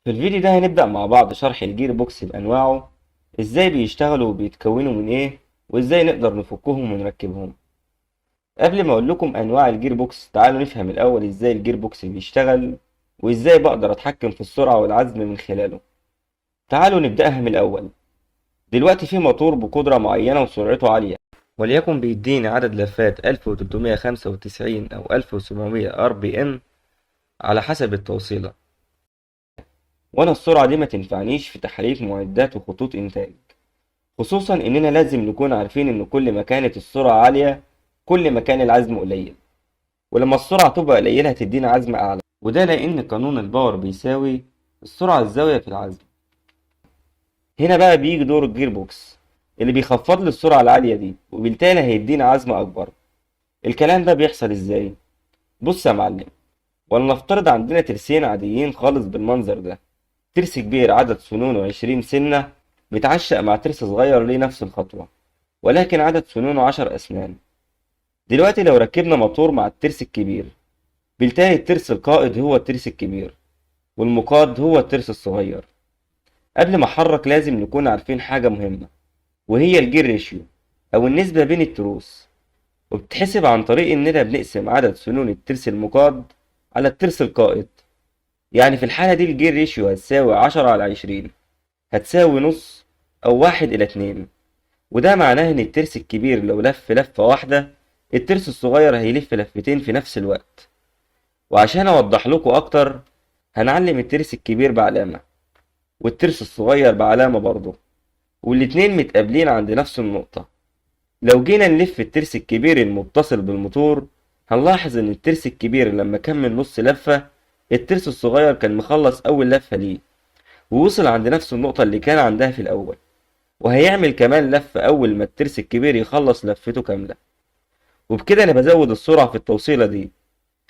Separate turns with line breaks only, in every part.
في الفيديو ده هنبدأ مع بعض شرح الجير بوكس بأنواعه، ازاي بيشتغلوا وبيتكونوا من ايه، وازاي نقدر نفكهم ونركبهم. قبل ما اقول لكم انواع الجير بوكس، تعالوا نفهم الاول ازاي الجير بوكس بيشتغل، وازاي بقدر اتحكم في السرعة والعزم من خلاله. تعالوا نبدأها من الاول. دلوقتي في موتور بقدرة معينة وسرعته عالية، وليكن بيديني عدد لفات 1395 او 1700 ار بي ام على حسب التوصيلة. وانا السرعة دي ما تنفعنيش في تحريك معدات وخطوط انتاج، خصوصا اننا لازم نكون عارفين ان كل ما كانت السرعة عالية كل ما كان العزم قليل، ولما السرعة تبقى قليلة هتدينا عزم اعلى، وده لان قانون الباور بيساوي السرعة الزاوية في العزم. هنا بقى بيجي دور الجير بوكس اللي بيخفض لي السرعة العالية دي، وبالتالي هيدينا عزم اكبر. الكلام ده بيحصل ازاي؟ بص يا معلم، ولنفترض عندنا ترسين عاديين خالص بالمنظر ده. ترس كبير عدد سنونه 20 سنة متعشق مع ترس صغير ليه نفس الخطوة، ولكن عدد سنونه 10 أسنان. دلوقتي لو ركبنا موتور مع الترس الكبير، بالتالي الترس القائد هو الترس الكبير، والمقاد هو الترس الصغير. قبل ما أحرك لازم نكون عارفين حاجة مهمة، وهي الجير ريشيو أو النسبة بين التروس، وبتحسب عن طريق إننا بنقسم عدد سنون الترس المقاد على الترس القائد. يعني في الحالة دي الجير ريشيو هتساوي 10/20، هتساوي نص أو 1/2. وده معناه إن الترس الكبير لو لف لفة واحدة، الترس الصغير هيلف لفتين في نفس الوقت. وعشان أوضح لكم أكتر، هنعلم الترس الكبير بعلامة والترس الصغير بعلامة برضه، والاتنين متقابلين عند نفس النقطة. لو جينا نلف الترس الكبير المتصل بالموتور، هنلاحظ إن الترس الكبير لما كمل نص لفة، الترس الصغير كان مخلص أول لفة ليه، ووصل عند نفس النقطة اللي كان عندها في الأول. وهيعمل كمان لفة أول ما الترس الكبير يخلص لفته كاملة. وبكده أنا بزود السرعة في التوصيلة دي،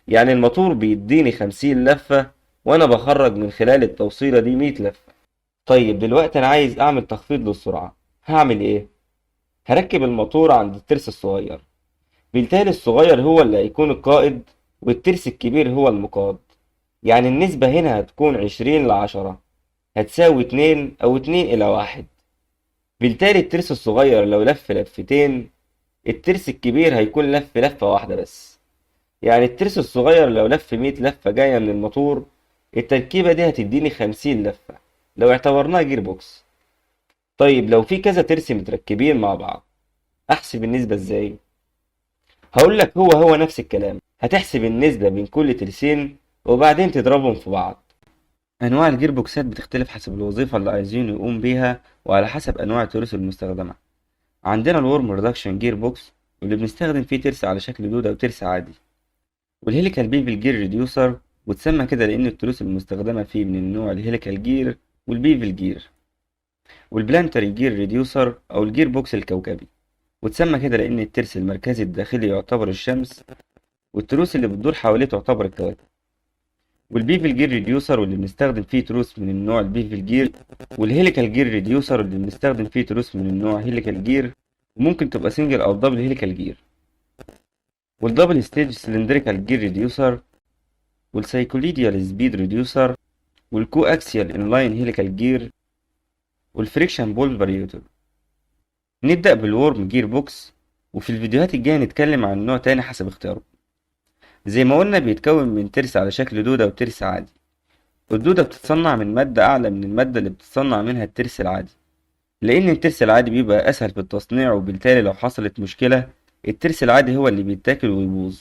يعني الموتور بيديني 50 لفة، وأنا بخرج من خلال التوصيلة دي 100 لفة. طيب دلوقتي أنا عايز أعمل تخفيض للسرعة، هعمل إيه؟ هركب الموتور عند الترس الصغير، بالتالي الصغير هو اللي هيكون القائد، والترس الكبير هو المقاد. يعني النسبة هنا هتكون 20/10، هتساوي 2 أو 2/1. بالتالي الترس الصغير لو لف لفتين، الترس الكبير هيكون لف لفة واحدة بس. يعني الترس الصغير لو لف 100 لفة جاية من الموتور، التركيبة دي هتديني 50 لفة لو اعتبرناها جير بوكس. طيب لو في كذا ترس متركبين مع بعض، أحسب النسبة إزاي؟ هقول لك هو نفس الكلام، هتحسب النسبة بين كل ترسين وبعدين تضربهم في بعض. أنواع الجير بوكسات بتختلف حسب الوظيفة اللي عايزين يقوم بيها، وعلى حسب أنواع التروس المستخدمة. عندنا الورم ريدكشن جير بوكس، واللي بنستخدم فيه ترس على شكل دودة وترس عادي، والهيليكال بيفل جير ريديوسر، وتسمى كده لأن التروس المستخدمة فيه من النوع الهيليكال جير والبيفل جير، والبلانتري جير ريديوسر أو الجير بوكس الكوكبي، وتسمى كده لأن الترس المركزي الداخلي يعتبر الشمس، والتروس اللي بتدور حواليه تعتبر الكواكب. والبيفل جير ريديوسر واللي بنستخدم فيه تروس من النوع البيفل جير، والهيليكال جير ريديوسر اللي بنستخدم فيه تروس من النوع هيليكال جير، وممكن تبقى سنجل أو دبل هيليكال جير. والدبل ستيج سلندريكال جير ريديوسر، والسايكوليديال سبيد ريديوسر، والكو اكسيال انلاين هيليكال جير، والفريكشن بول فاريوتور. نبدأ بالورم جير بوكس، وفي الفيديوهات الجاية نتكلم عن نوع تاني حسب اختياره. زي ما قلنا بيتكون من ترس على شكل دودة وترس عادي، والدودة بتتصنع من مادة أعلى من المادة اللي بتتصنع منها الترس العادي، لأن الترس العادي بيبقى أسهل في التصنيع، وبالتالي لو حصلت مشكلة الترس العادي هو اللي بيتاكل ويبوظ.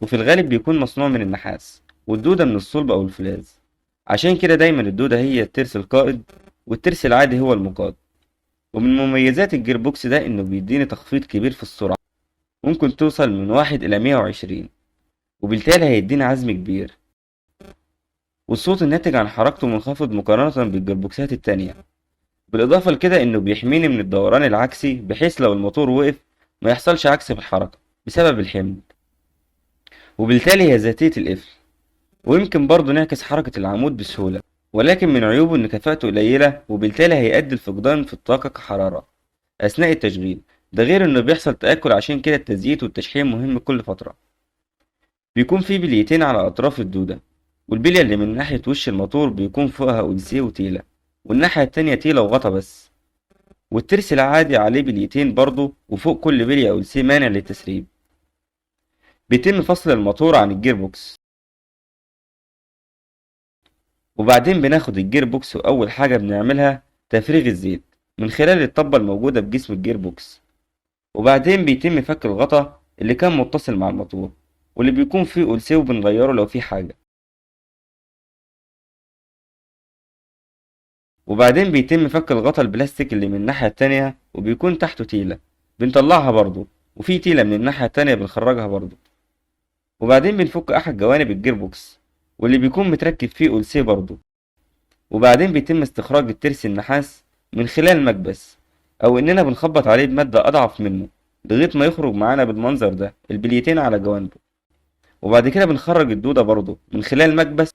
وفي الغالب بيكون مصنوع من النحاس، والدودة من الصلب أو الفولاذ. عشان كده دايما الدودة هي الترس القائد، والترس العادي هو المقاد. ومن مميزات الجيربوكس ده إنه بيديني تخفيض كبير في السرعة، ممكن توصل من 1/120، وبالتالي هيديني عزم كبير، والصوت الناتج عن حركته منخفض مقارنة بالجيربوكسات التانية. بالإضافة لكده إنه بيحميني من الدوران العكسي، بحيث لو الموتور وقف ما يحصلش عكس في الحركة بسبب الحمل، وبالتالي هي ذاتية القفل. ويمكن برضه نعكس حركة العمود بسهولة، ولكن من عيوبه إن كفاءته قليلة، وبالتالي هيؤدي لفقدان في الطاقة كحرارة أثناء التشغيل. ده غير إنه بيحصل تآكل، عشان كده التزييت والتشحيم مهم كل فترة. بيكون في بليتين على أطراف الدودة، والبلية اللي من ناحية وش الموتور بيكون فوقها أولسيه وتيلة، والناحية التانية تيلة وغطا بس. والترس العادي عليه بليتين برضه، وفوق كل بلية أولسيه مانع للتسريب. بيتم فصل الموتور عن الجير بوكس، وبعدين بناخد الجير بوكس، وأول حاجة بنعملها تفريغ الزيت من خلال الطبة الموجودة بجسم الجير بوكس. وبعدين بيتم فك الغطا اللي كان متصل مع الموتور، واللي بيكون فيه أولسيه وبنغيره لو فيه حاجة. وبعدين بيتم فك الغطا البلاستيك اللي من الناحية التانية، وبيكون تحته تيلة بنطلعها برضه، وفي تيلة من الناحية التانية بنخرجها برضه. وبعدين بنفك أحد جوانب الجير بوكس، واللي بيكون متركب فيه أولسيه برضه. وبعدين بيتم استخراج الترس النحاس من خلال مكبس، أو إننا بنخبط عليه بمادة أضعف منه لغاية ما يخرج معانا بالمنظر ده البليتين على جوانبه. وبعد كده بنخرج الدودة برضه من خلال مكبس،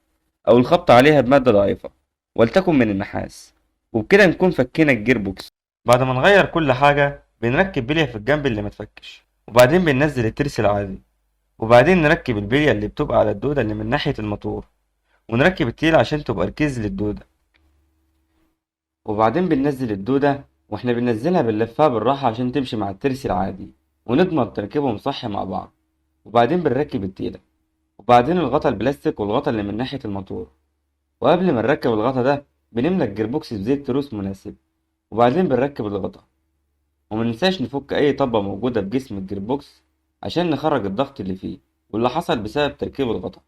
أو الخبط عليها بمادة ضعيفة ولتكن من النحاس. وبكده نكون فكينا الجير بوكس. بعد ما نغير كل حاجة بنركب بلية في الجنب اللي متفكش، وبعدين بننزل الترس العادي، وبعدين نركب البلية اللي بتبقى على الدودة اللي من ناحية الموتور، ونركب التيل عشان تبقى ركيز للدودة. وبعدين بننزل الدودة، واحنا بننزلها بنلفها بالراحة عشان تمشي مع الترس العادي، ونضمن تركيبهم صح مع بعض. وبعدين بنركب التيلة، وبعدين الغطا البلاستيك والغطا اللي من ناحية الموتور. وقبل ما نركب الغطا ده بنملى الجيربوكس بزيت تروس مناسب، وبعدين بنركب الغطا. ومننساش نفك أي طبة موجودة بجسم الجيربوكس عشان نخرج الضغط اللي فيه واللي حصل بسبب تركيب الغطا.